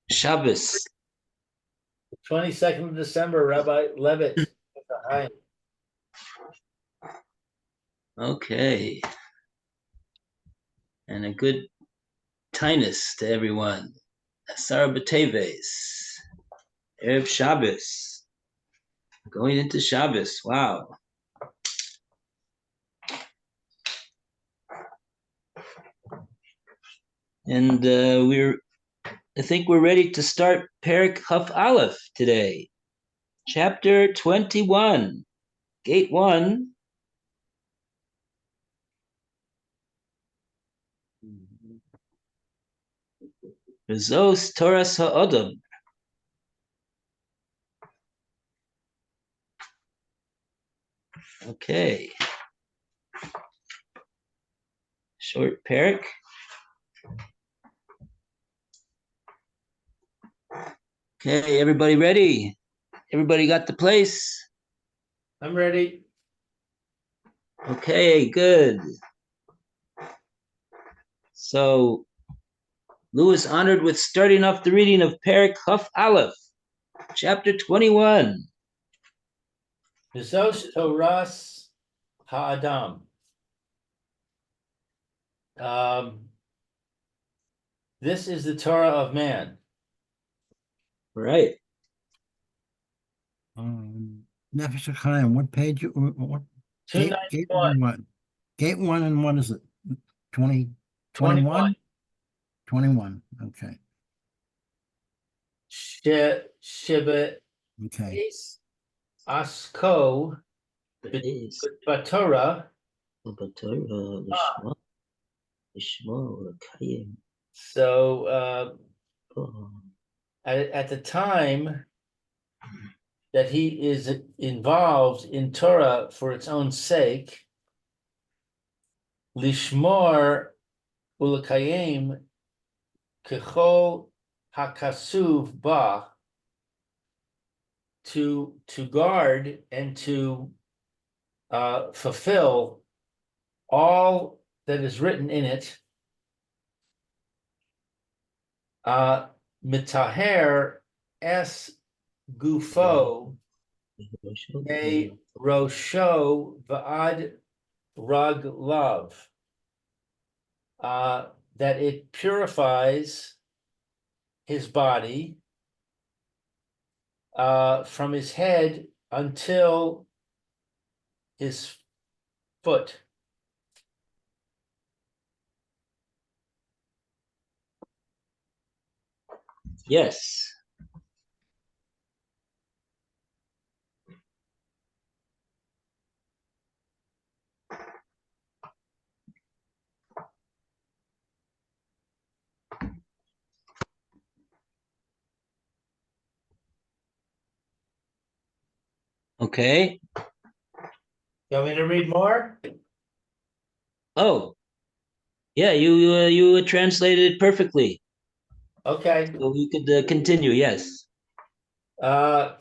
Shabbos. 22nd of December, Rabbi Levitt. Hahaim. Okay. And a good tinus to everyone. Asara B'Teves. Erev Shabbos. Going into Shabbos. Wow. And I think we're ready to start Perik Chaf Aleph today. Chapter 21. Gate 1. Rizos Toras Ha'odom. Okay. Short Perik. Okay, everybody ready? Everybody got the place? I'm ready. Okay, good. So Lou is honored with starting off the reading of Perik Chaf Aleph, chapter 21. V'zos Toras Ha'adam. This is the Torah of man. Right. Nefesh Hahaim, what page? What gate 291. one? What? Gate one and what is it? 20, 21. 21. Okay. Shebet Okay. Asko Is Batorah. So at the time that he is involved in Torah for its own sake, Lishmor Ulakayim Kechol Hakasuv Ba, to guard and to fulfill all that is written in it. Mitaher es gufo a rosho va'ad raglav, that it purifies his body from his head until his foot. yes. Okay. You want me to read more? Oh, yeah, you translated it perfectly. Okay. So we could continue, yes. Midrasham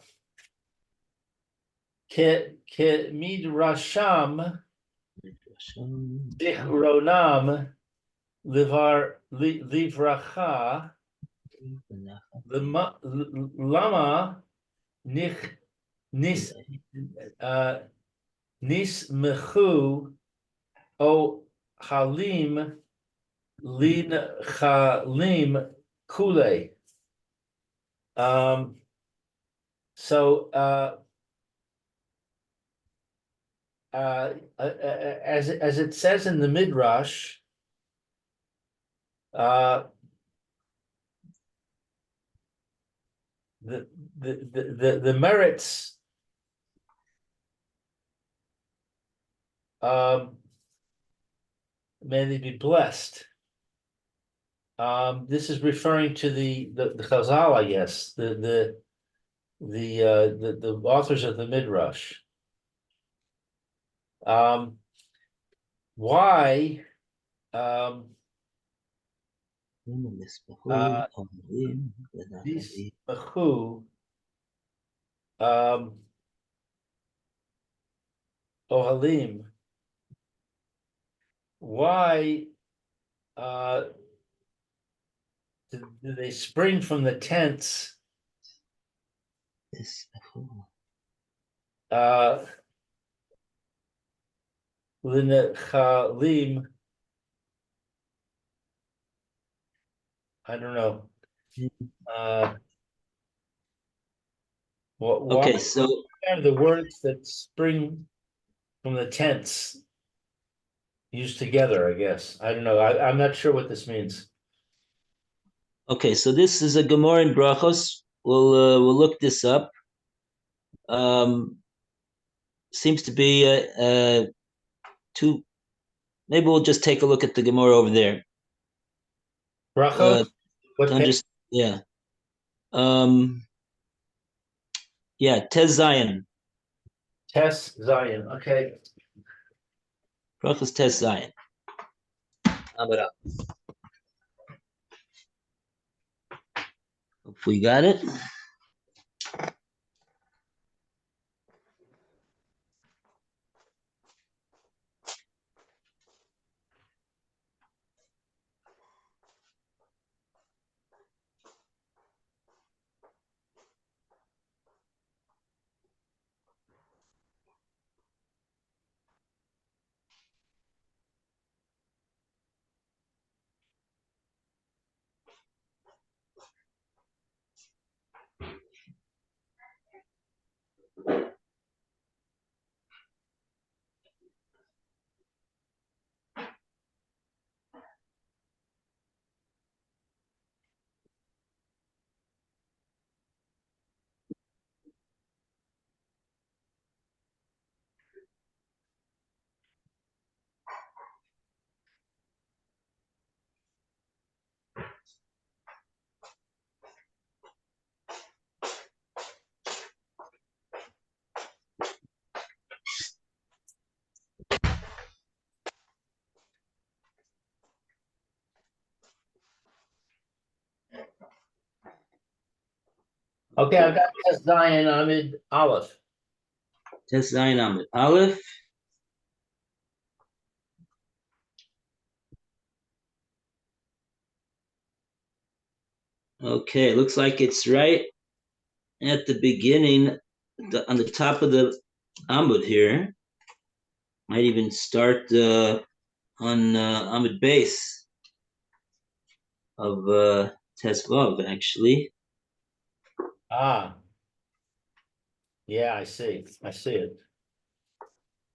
Zichronam Livracha Lama Nis Nismechu O Halim Lin Chalim Kule. So as it says in the Midrash, the merits may they be blessed. This is referring to the Chazal, I guess, the authors of the Midrash. Why these Mechu Ohalim? Why do they spring from the tents? L'nechalim. I don't know. Why Okay, so are the words that spring from the tents used together? I guess I don't know. I'm not sure what this means. okay, so this is a Gemara in Brachos. We'll look this up. Seems to be two. Maybe we'll just take a look at the Gemara over there. Brachos. What page? Yeah. Yeah, Tez Zion. Tes Zion. Okay. Brachos Tez Zion. Hope we got it. Okay, I've got Tes Zion Amid Aleph. Tez Zion Amid Aleph. Okay, looks like it's right at the beginning, on the top of the Amud here. Might even start on Amud base of Tesvav, actually. Yeah, I see it.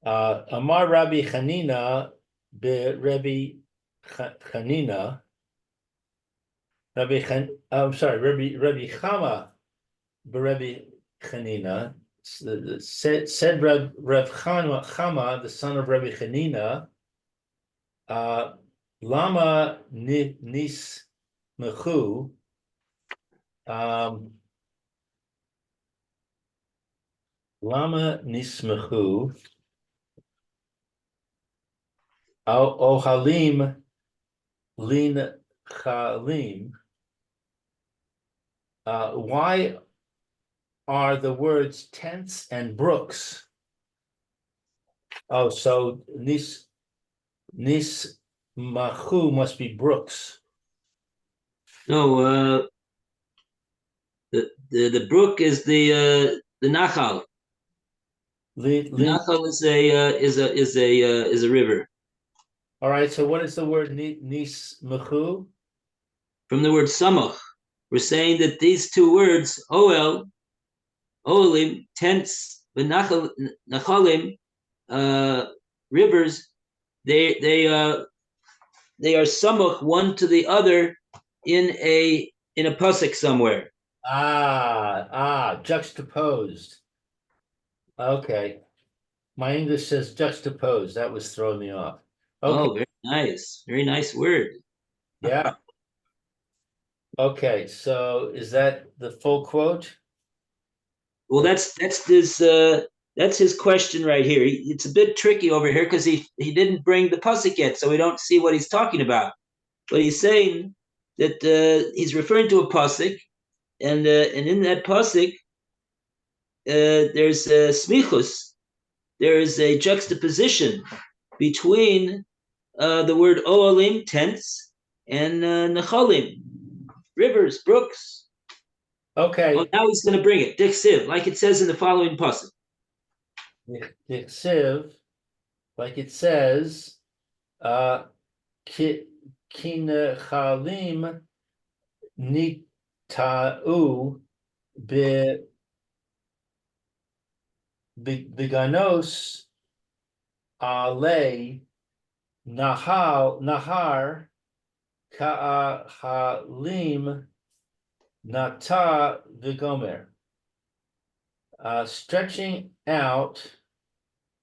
Amar Rabbi Chanina be Rabbi Chanina. Rabbi Chama be Rabbi Chanina. Said Rav Chama, the son of Rabbi Chanina, Lama Nis Mechu. Lama Nismechu Ohalim Lin Chalim. Why are the words tents and brooks? Oh, so Nismachu must be brooks. No, the brook is the Nachal. The Nachal is a river. All right. So what is the word Nismachu? From the word samach. We're saying that these two words, olim, tents, nachalim, rivers, they are samach one to the other in a pasuk somewhere. Juxtaposed. Okay. My English says juxtaposed. That was throwing me off. Okay. Oh, very nice. Very nice word. Yeah. Okay, so is that the full quote? Well, that's his question right here. It's a bit tricky over here because he didn't bring the pasuk yet, so we don't see what he's talking about. But he's saying that he's referring to a pasuk, and in that pasuk there's a smichus. There is a juxtaposition between the word oalim, tents, and nechalim. rivers, brooks. Okay. Oh, now he's going to bring it. Dixiv, like it says in the following pasuk. Dixiv, like it says, kinechalim nita'u biganos ale nahar ka'ahalim nata vigomer. Stretching out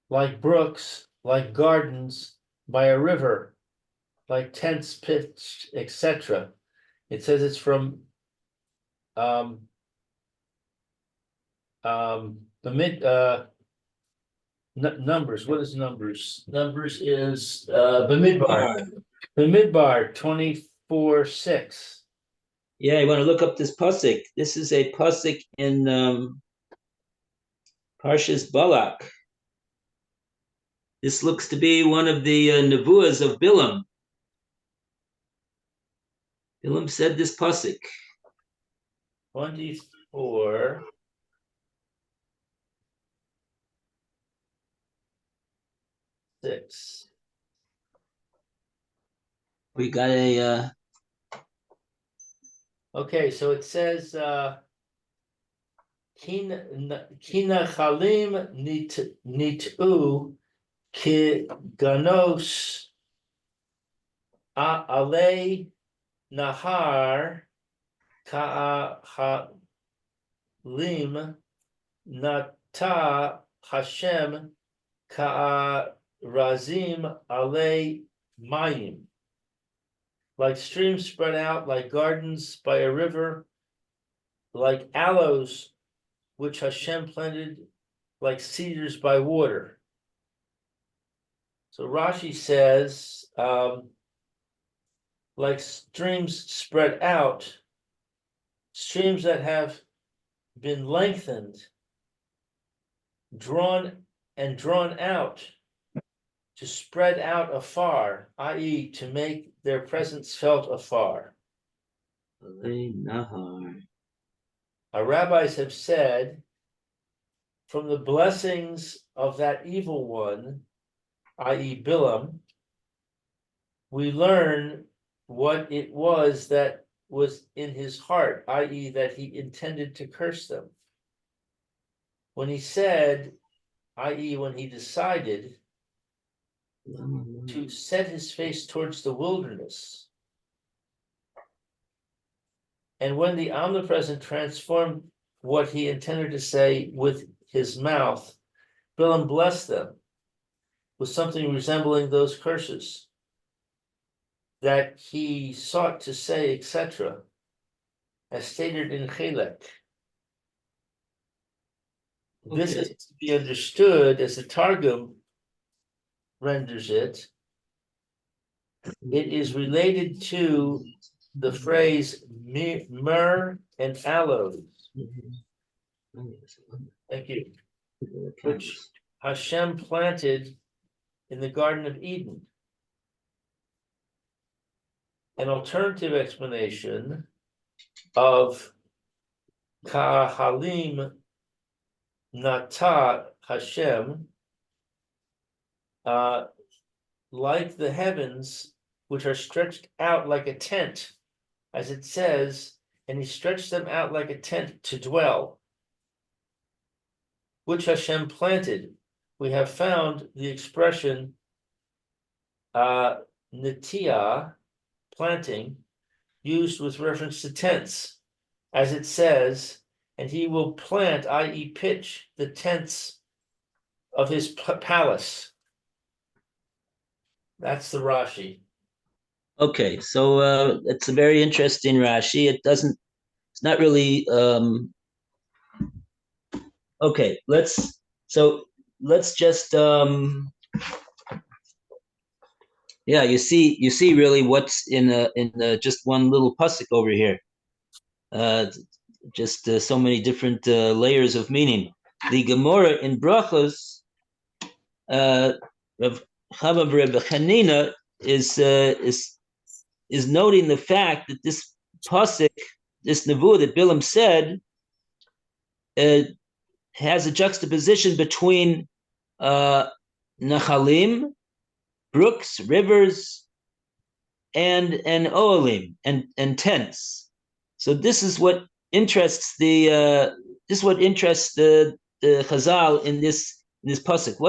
like brooks, like gardens by a river, like tents pitched, etc. It says it's from the Numbers. What is Numbers? Numbers is Bamidbar. Bamidbar 24:6. Yeah, you want to look up this pasuk. This is a pasuk in Parshas Balak. This looks to be one of the nevuas of Bilam. Bilam said this pasuk. 24. Six. We got a. Okay, so it says Kina chalim nitu ki ganos ale nahar ka halim nata Hashem ka razim ale mayim. Like streams spread out, like gardens by a river, like aloes which Hashem planted, like cedars by water. So Rashi says, like streams spread out, streams that have been lengthened, drawn out, to spread out afar, i.e., to make their presence felt afar. Our rabbis have said, from the blessings of that evil one, i.e., Bilam, we learn what it was that was in his heart, i.e., that he intended to curse them. When he said, i.e., when he decided to set his face towards the wilderness, and when the omnipresent transformed what he intended to say with his mouth, Bilam blessed them with something resembling those curses that he sought to say, etc., as stated in Chelek. Okay. This is to be understood as the Targum renders it. It is related to the phrase myrrh and aloes. Thank you. Which Hashem planted in the Garden of Eden. An alternative explanation of Kahalim Nata Hashem, like the heavens, which are stretched out like a tent, as it says, and he stretched them out like a tent to dwell, which Hashem planted. We have found the expression Nitiya, planting, used with reference to tents, as it says, and he will plant, i.e., pitch, the tents of his palace. That's the Rashi. Okay, so it's a very interesting Rashi. It's not really okay, let's just yeah, you see really what's in just one little pasuk over here. Just so many different layers of meaning. The Gemara in Brachos, Rav Chava Reb Chanina is noting the fact that this pasuk, this nevuah that Bilam said, has a juxtaposition between nachalim, brooks, rivers, and oalim and tents. So this is what interests the Chazal in this pasuk.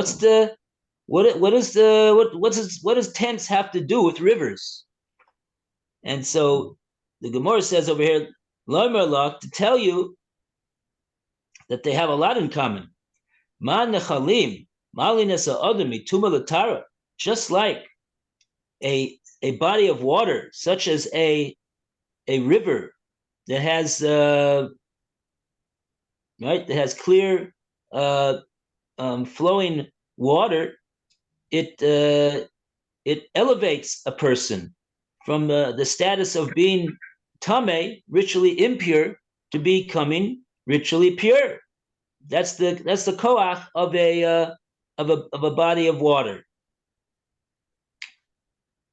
What does tents have to do with rivers? And so the Gemara says over here, to tell you that they have a lot in common. Ma nechalim, malinesa adami, tuma, just like a body of water, such as a river that has right, that has clear flowing water, it elevates a person from the status of being tame, ritually impure, to becoming ritually pure. That's the koach of a body of water.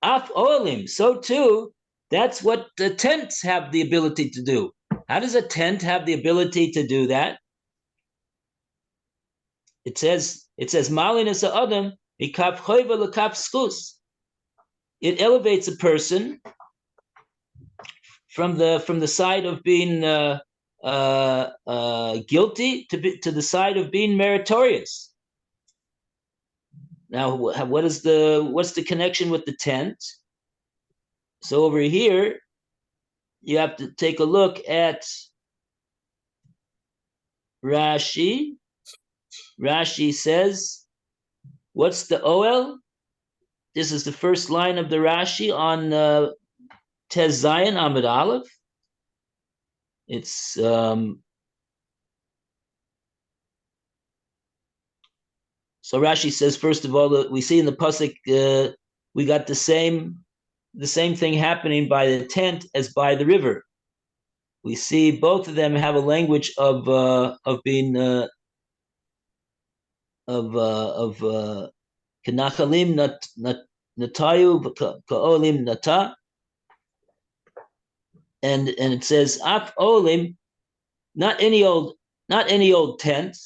Af olim, so too, that's what the tents have the ability to do. How does a tent have the ability to do that? It says malinus adam ikaf choiva lekaf skus. It elevates a person from the side of being guilty to the side of being meritorious. Now, what's the connection with the tent? So over here, you have to take a look at Rashi. Rashi says, what's the Oel? This is the first line of the Rashi on Tez Zayin Amid Aleph. It's so Rashi says, first of all, that we see in the pasuk we got the same thing happening by the tent as by the river. We see both of them have a language of being kenachalim natayu ka'olim nata, and it says af olim, not any old tent,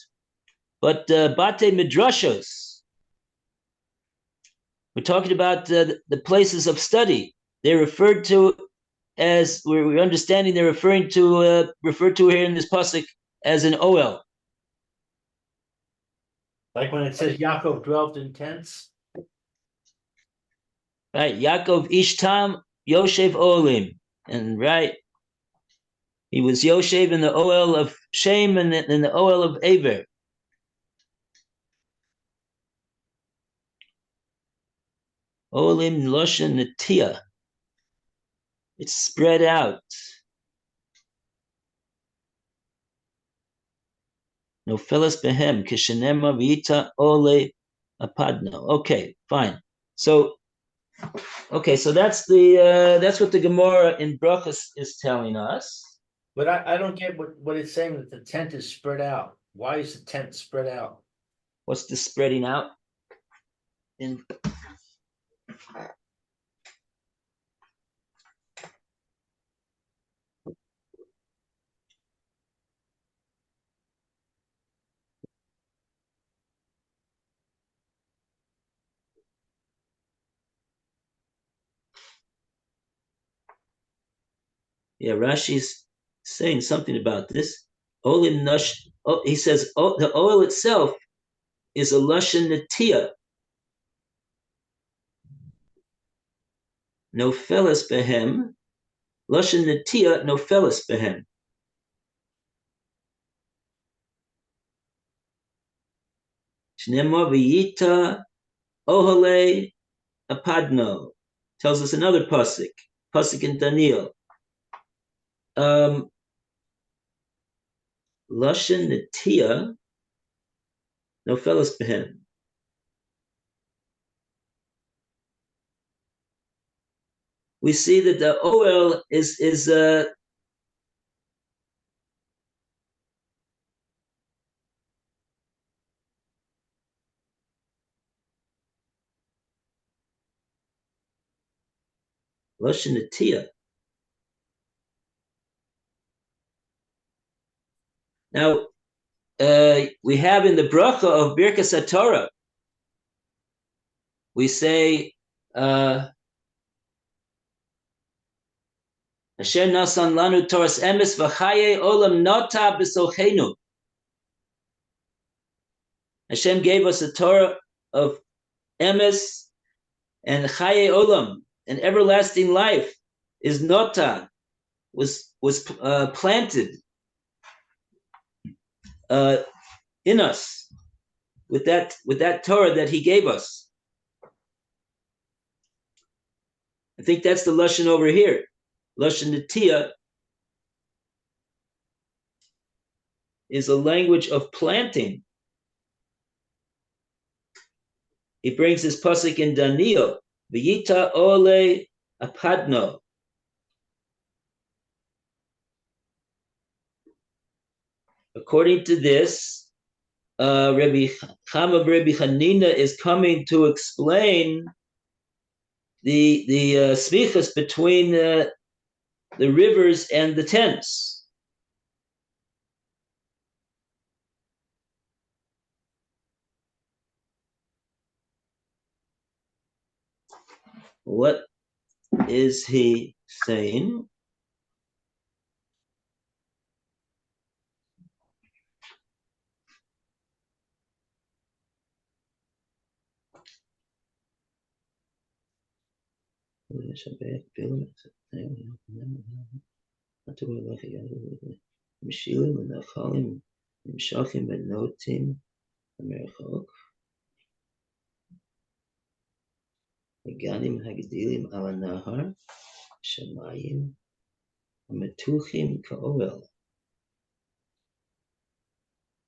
but bate midrashos. We're talking about the places of study. They're referred to as we're understanding. They're referred to here in this pasuk as an oel. Like when it says Yaakov dwelt in tents. Right, Yaakov Ishtam Yoshev Olim, and right, he was Yoshev in the oel of Shem and in the oel of Aver. Olim Loshen Netia. It's spread out. Nofelas behem kishenema vita ole apadno. Okay, fine. So, so that's what the Gemara in Brachos is telling us. But I don't get what it's saying that the tent is spread out. Why is the tent spread out? What's the spreading out? In yeah, Rashi's saying something about this. Olim nush. Oh, he says the oil itself is a lashon netia. Nofeles behem. Lashon netia nofeles behem. Shnema v'yita ohale apadno. Tells us another pasuk in Daniel. Lashon netia nofeles behem. We see that the oil is lashon netia. Now, we have in the bracha of Birkas HaTorah, we say, Asher nasan lanu Toras emes v'chaye olam nota b'sochenu. Hashem gave us a Torah of emes and chaye olam, and everlasting life is nota, was planted in us with that Torah that he gave us. I think that's the lashon over here. Lashon Netiya is a language of planting. He brings this pasuk in Daniel, V'yita ole apadno. According to this, Rabbi Hanina is coming to explain the smichas between the rivers and the tents. What is he saying? הגנים הגדילים על הנהר, שמיים המתוחים כאוהל.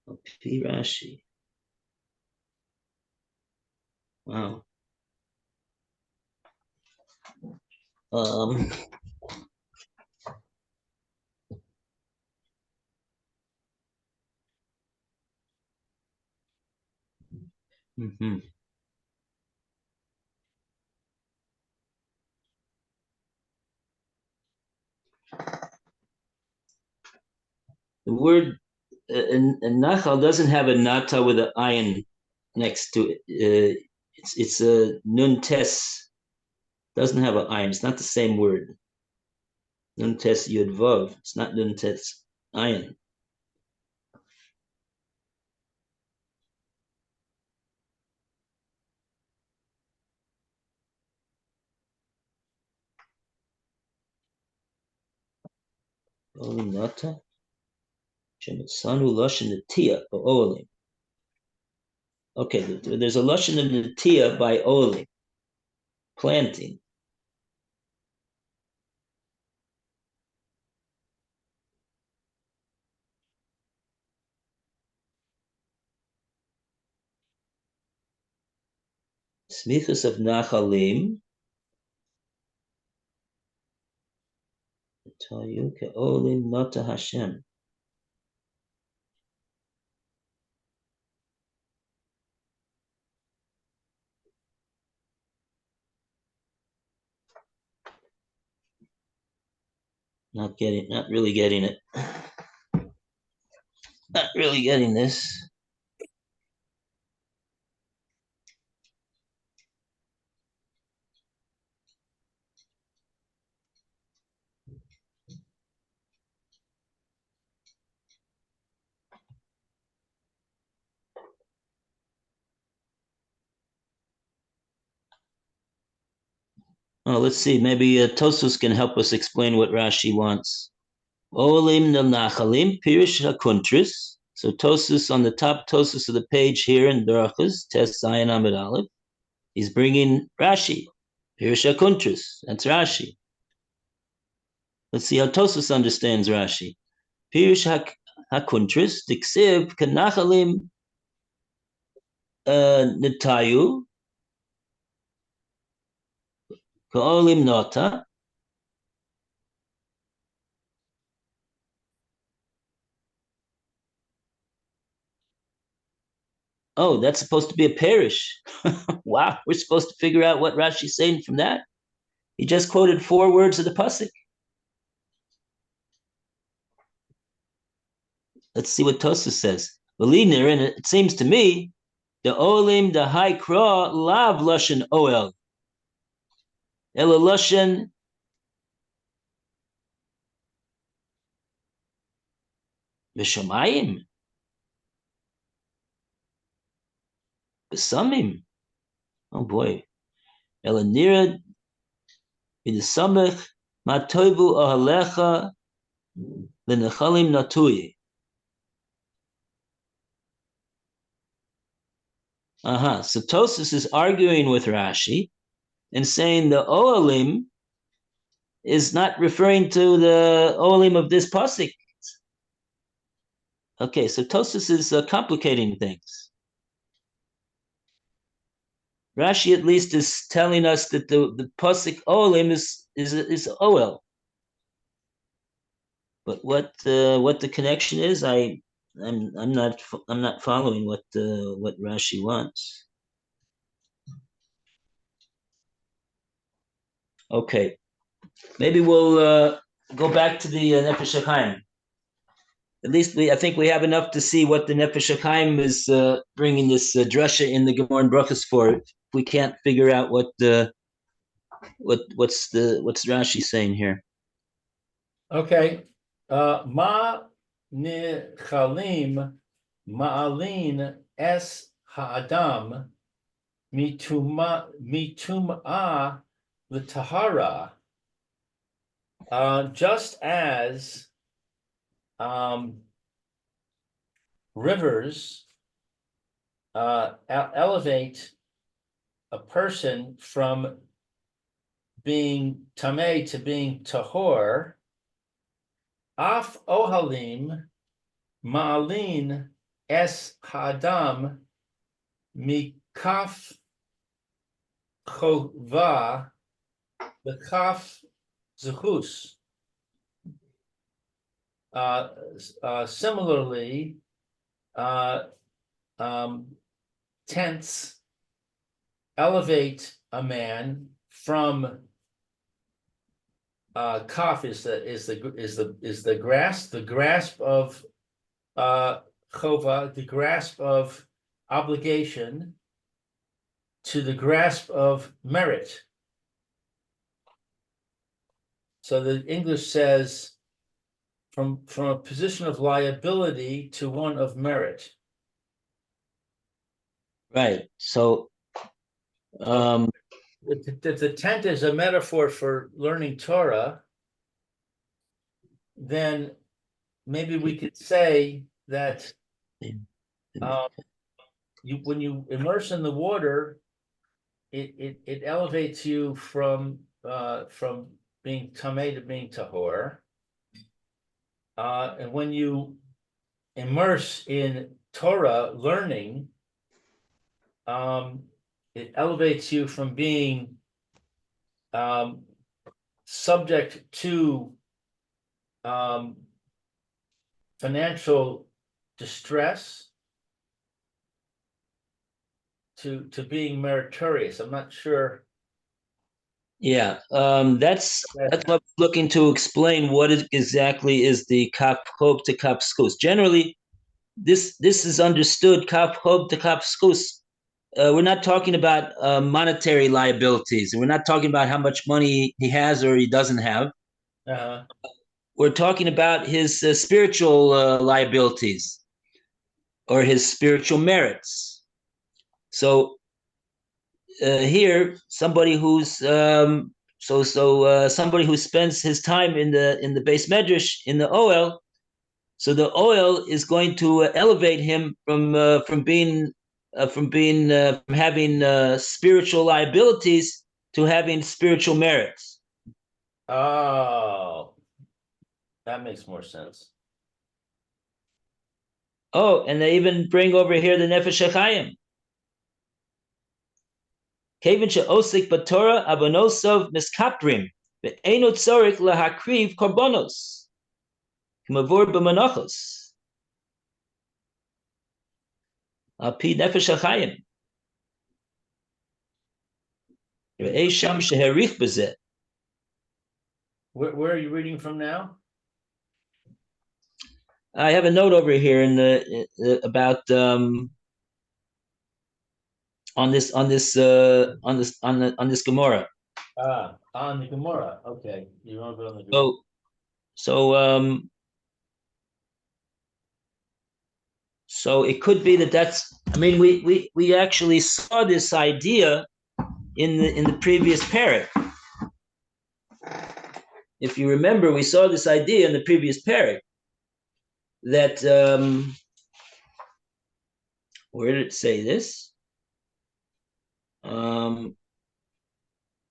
על פי רש"י. Wow. Mm-hmm. The word nachal doesn't have a nata with an ayin next to it. It's a nun tes. Doesn't have an ayin. It's not the same word. Nun tes yud vav. It's not nun tes ayin. Olim nata. Shemitzanu lashon netiya ba'olim. Okay, there's a lashon of netiya by olim, planting. Smichas of nachalim. Tell you ke'olim nata Hashem. Not really getting it. Not really getting this. Oh, let's see. Maybe Tosus can help us explain what Rashi wants. Olim nachalim pirish hakuntris. So Tosus on the top, Tosus of the page here in Berachas, Tes Zayin Amid Aleph, he's bringing Rashi. Pirish hakuntris. That's Rashi. Let's see how Tosus understands Rashi. Pirish hakuntris diksiv kanachalim netayu ka'olim nota. Oh, that's supposed to be a parish. Wow, we're supposed to figure out what Rashi's saying from that. He just quoted 4 words of the pasuk. Let's see what Tosa says. Beliner, and it seems to me, the olim, the high kra, lav lushan oel. Ela lushan Mishamayim, Besamim. Oh boy. Elanira in the Samach, Matoivu Ahalecha, the Nechalim Natui. So Tosis is arguing with Rashi and saying the Oalim is not referring to the Oalim of this pasuk. Okay, so Tosis is complicating things. Rashi at least is telling us that the pasuk Olim is Oel, but what the connection is, I'm not following what Rashi wants. Okay, maybe we'll go back to the Nefesh Hahaim. At least I think we have enough to see what the Nefesh Hahaim is bringing this drasha in the Gemara and Brachas for. If we can't figure out what's Rashi saying here. Okay. Ma nichalim ma'alin es ha'adam mitum'a l'tahara. Just as rivers elevate a person from being tamei to being tahor, af ohalim ma'alin es hadam mikaf chova lekaf zechus. Similarly, tents elevate a man from kaf is the grasp of chova, the grasp of obligation, to the grasp of merit. So the English says from a position of liability to one of merit. Right. So if the tent is a metaphor for learning Torah, then maybe we could say that when you immerse in the water, it elevates you from being tamei to being tahor. And when you immerse in Torah learning, it elevates you from being subject to financial distress to being meritorious. I'm not sure. Yeah, that's what I'm looking to explain. What exactly is the kaf chob to kaf skus? Generally, this is understood kaf chob to kaf skus. We're not talking about monetary liabilities, and we're not talking about how much money he has or he doesn't have. We're talking about his spiritual liabilities or his spiritual merits. So here, somebody who's somebody who spends his time in the base medrash in the oil, so the oil is going to elevate him from having spiritual liabilities to having spiritual merits. Oh, that makes more sense. Oh, and they even bring over here the Nefesh Hachaim. Kevin she'osik b'Torah abonosov miskaprim ve'eno tzorich lahakriv korbanos k'mavur b'manachos al-pi Nefesh Hachaim ve'ei sham sheherich b'zeh. Where are you reading from now? I have a note over here in the about on this Gemara. On the Gemara. Okay, you wrote it on the Gemara. So so it could be that that's. I mean, we actually saw this idea in the previous parak. If you remember, we saw this idea in the previous parak that where did it say this?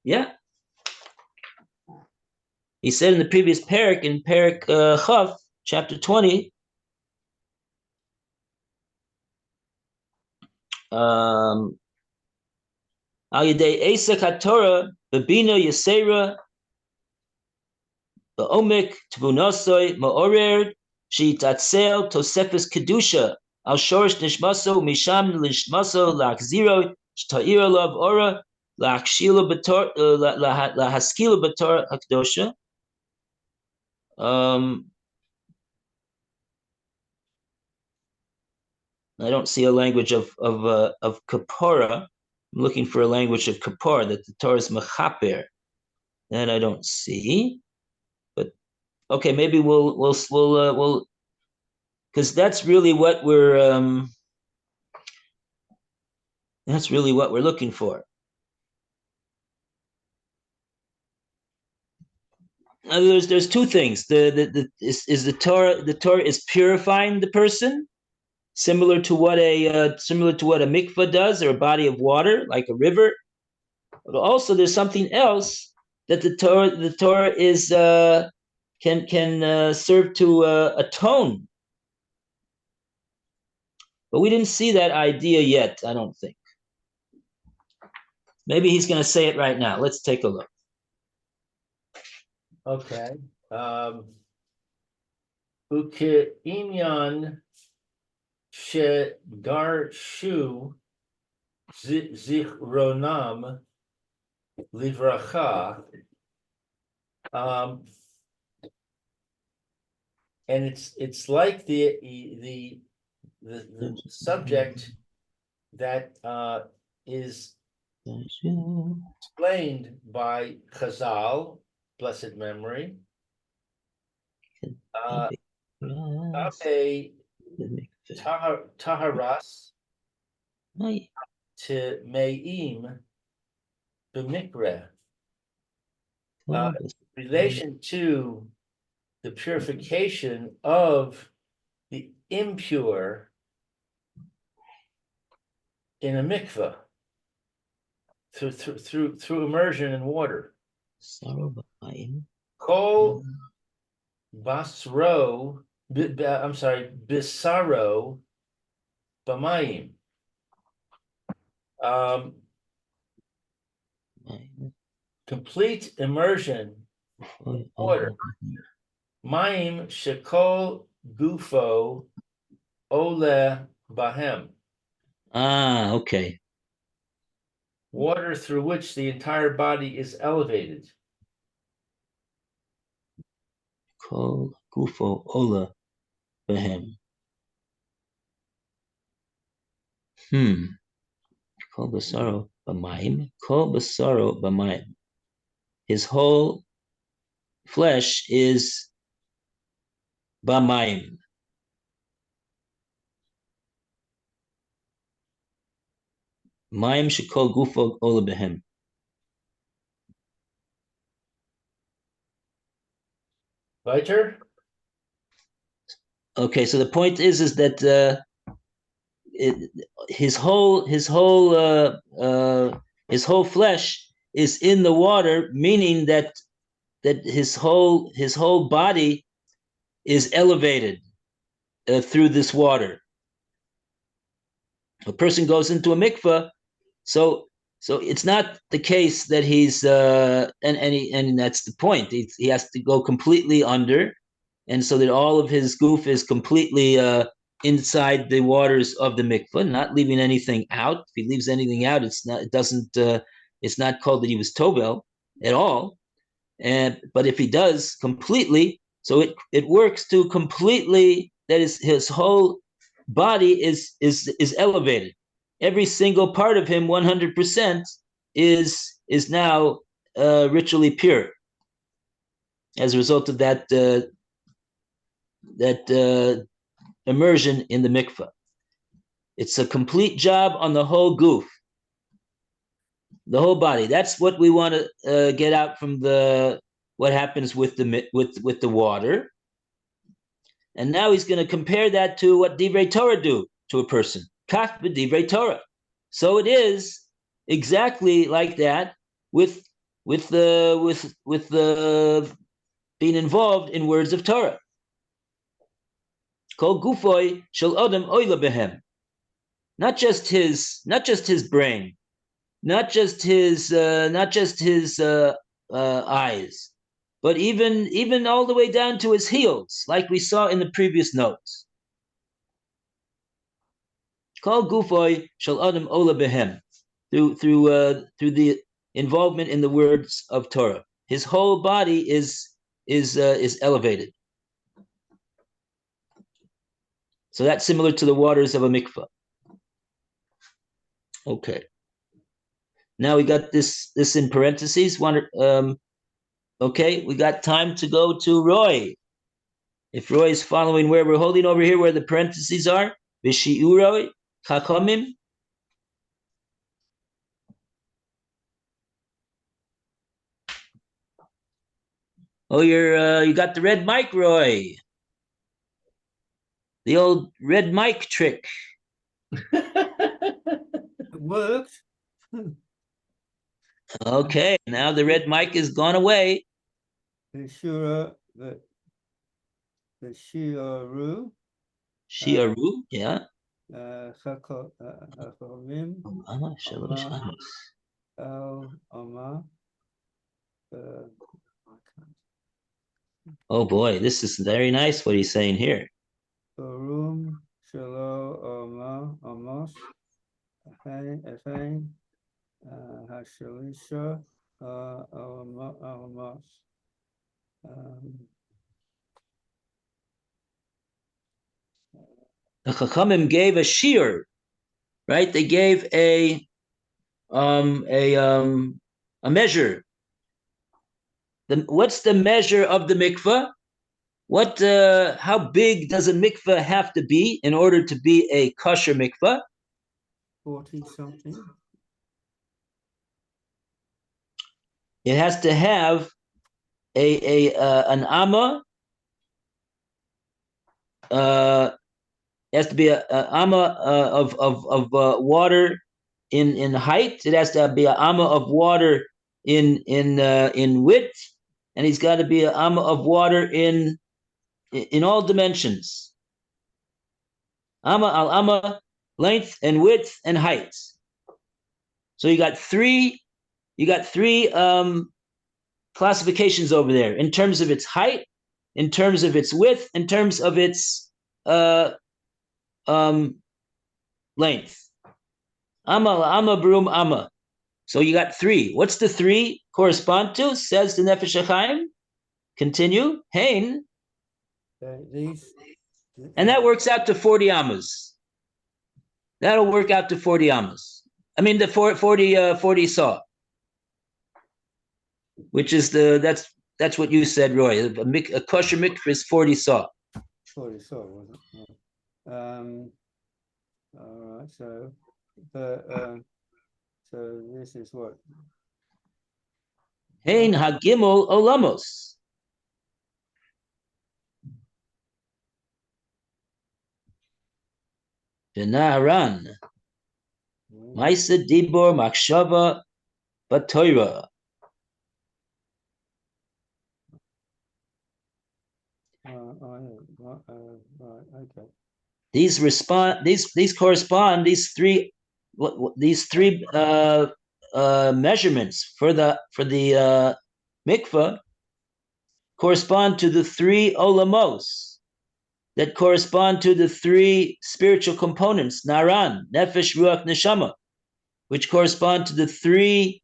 Yeah, he said in the previous parak, in parak Chav, chapter 20. Al Yedei Esek HaTorah Bebina Yesera Ba'omek Tvunosoi Ma'orer Shitatzel Tosefes Kedusha Al Shorish Nishmaso Misham Nishmaso Lachziro Shta'ir Alav Ora Lachshila Bator Lahaskila Bator Hakdosha. I don't see a language of kapora. I'm looking for a language of kapora that the Torah is mechaper. That I don't see. But okay, maybe we'll because that's really what we're looking for. There's two things. Is the Torah is purifying the person, similar to what a mikvah does, or a body of water like a river. But also there's something else that the Torah is can serve to atone. But we didn't see that idea yet, I don't think. Maybe he's going to say it right now. Let's take a look. Okay. Uke'inyan shegarshu zichronam livracha. And it's like the subject that is explained by Chazal, blessed memory. Taharas to me'im b'mikra. Relation to the purification of the impure in a mikveh through immersion in water. Kol basro, bisaro b'mayim. Complete immersion in water. Mayim shekol gufo ole bahem. Okay. Water through which the entire body is elevated. Kol gufo ola behem. Kol basaro b'mayim. Kol basaro b'mayim. His whole flesh is b'mayim. Mayim shekol gufo ola behem. Weiter? Okay, so the point is that his whole flesh is in the water, meaning that his whole body is elevated through this water. A person goes into a mikveh, so it's not the case that he's and that's the point. He has to go completely under, and so that all of his goof is completely inside the waters of the mikveh, not leaving anything out. If he leaves anything out, it's not called that he was tovel at all. But if he does completely, so it works to completely, his whole body is elevated. Every single part of him, 100%, is now ritually pure as a result of that immersion in the mikveh. It's a complete job on the whole goof, the whole body. That's what we want to get out from what happens with the water. And now he's going to compare that to what Divrei Torah do to a person. Kach b'divrei Torah. So it is exactly like that with the being involved in words of Torah. Kol gufoi shel odem oila behem. Not just his brain, not just his eyes, but even all the way down to his heels, like we saw in the previous notes. Kol gufoi shel odem oila behem. Through the involvement in the words of Torah, his whole body is elevated. So that's similar to the waters of a mikvah. Okay. Now we got this in parentheses. Okay, we got time to go to Roy. If Roy is following where we're holding over here, where the parentheses are, Vishiuroi, Chachamim. Oh, you got the red mic, Roy. The old red mic trick. It worked. Okay, now the red mic is gone away. The Shiaru. Shiaru, yeah. Chachamim. Ama. Oh boy, this is very nice what he's saying here. Barum Shalo Amos Efain Hashalisha Amos. The Chachamim gave a shear, right? They gave a measure. What's the measure of the mikveh? How big does a mikveh have to be in order to be a kosher mikveh? 40 something. It has to have an amma. It has to be an amma of water in height. It has to be an amma of water in width, and he's got to be an amma of water in all dimensions. Amma al amma, length and width and height. So you got three classifications over there in terms of its height, in terms of its width, in terms of its length. Amma brum amma. So you got three. What's the three correspond to? Says the Nefesh Hahaim. Continue. Hein. And that works out to 40 ammas. That'll work out to 40 ammas. I mean the 40 saw. Which is that's what you said, Roy. A kosher mikveh is 40 saw. 40 saw, wasn't it? All right, so this is what? Hein hagimel olamos. V'naharan. Maisa dibor makshava b'toira. Right, okay. These correspond, these three measurements for the mikveh correspond to the three olamos that correspond to the three spiritual components, naran, nefesh, ruach, neshama, which correspond to the three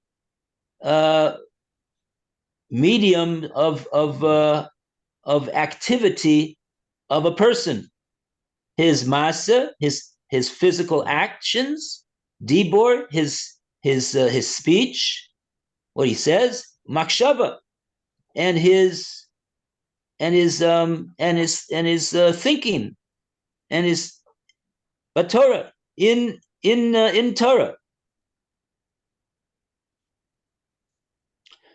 medium of activity of a person, his masa, his physical actions, dibor, his speech, what he says, makshava, and his thinking, and his Torah in Torah.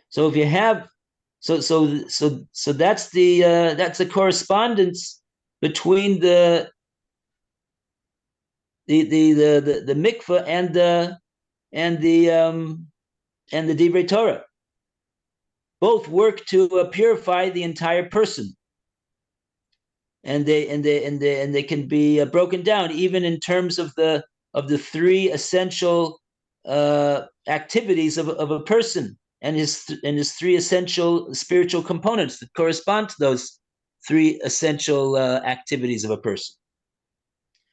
So if you have so that's the correspondence between the mikveh and the divrei Torah. Both work to purify the entire person, and they can be broken down even in terms of the three essential activities of a person, and his three essential spiritual components that correspond to those three essential activities of a person,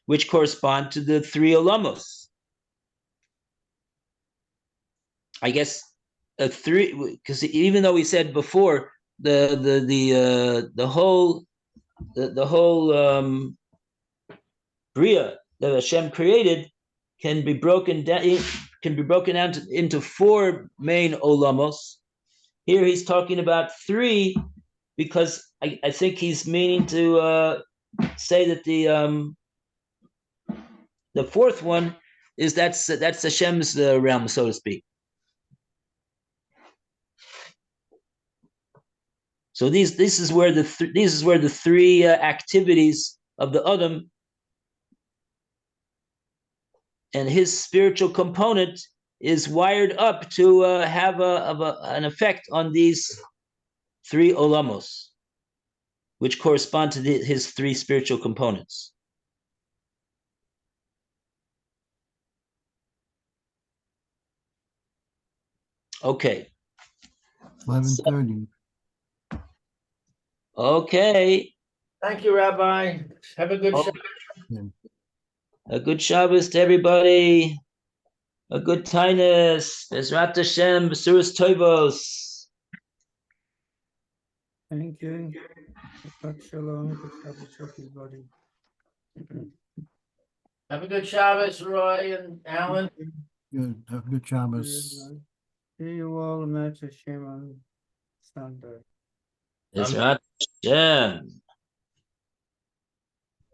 which correspond to the three olamos. I guess three, because even though we said before the whole bria that Hashem created can be broken down into four main olamos. Here he's talking about three, because I think he's meaning to say that the fourth one is that's Hashem's realm, so to speak. So this is where the three activities of the Adam and his spiritual component is wired up to have an effect on these three olamos, which correspond to his three spiritual components. Okay. 11:30. Okay. Thank you, Rabbi. Have a good Shabbos. A good Shabbos to everybody. A good Tainus. Bezrat Hashem. Besuras Toivos. Thank you. Shabbat shalom. Good Shabbos, everybody. Have a good Shabbos, Roy and Alan. Good. Have a good Shabbos. See you all, Match Hashem on Sunday. Bezrat Hashem.